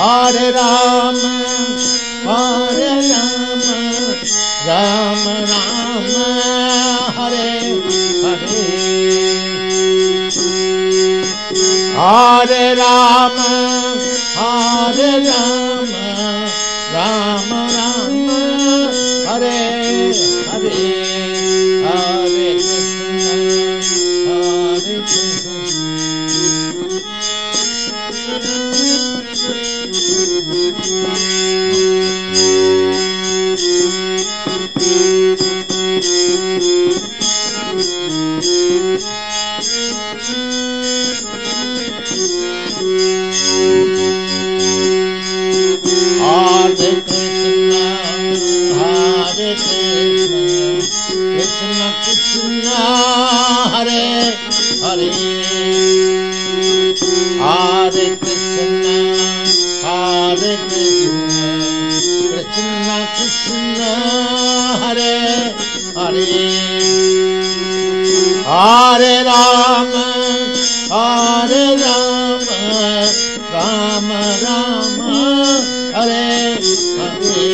Hare Rama, Hare Rama, Rama Rama, Hare Hare. Hare Rama, Hare Rama, Rama Rama, Hare Hare. Hare Krishna, Hare Krishna. Hare Krishna, Hare Krishna, Krishna Krishna, Hare Hare. Hare Krishna, Hare Krishna, Krishna Krishna, Hare Hare. Hare Rama, Hare Rama, Rama Rama, Hare Hare.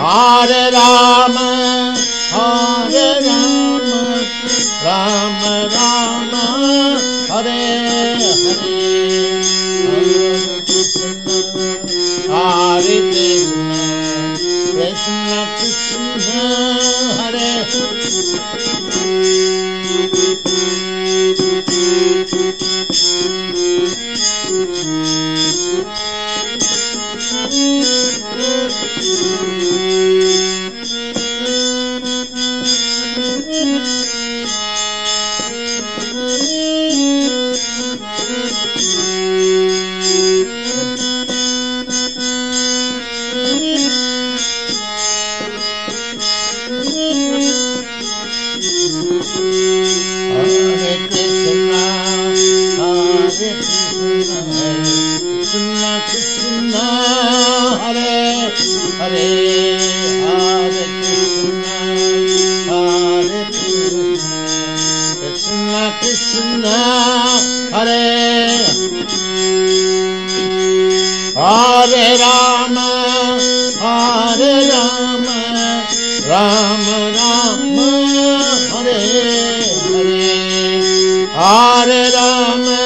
Hare Rama, Hare Rama, Rama Rama, Hare Hare. Hare Krishna, Hare Krishna, Krishna Krishna, Hare Krishna, Hare Hare Rama, Hare Rama, Rama Rama, Hare Hare. Hare Rama,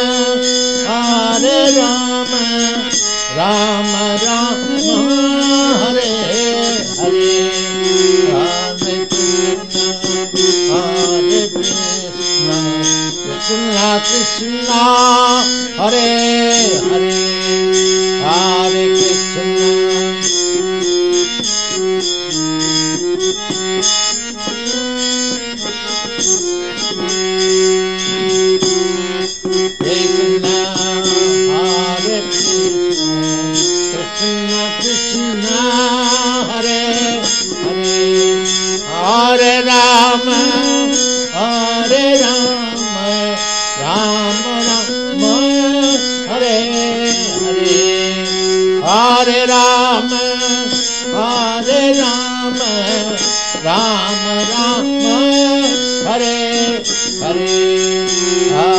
Hare Rama, Rama Rama, Hare Hare. Hare Krishna, Hare Krishna, Krishna Krishna, Hare Hare. Hare Krishna, Krishna, Hare Krishna, Krishna Krishna, Hare Hare. Hare Rama, Hare Rama, Rama Rama, Hare Hare. Hare Rama, Hare Rama, Rama Rama, Hare Hare.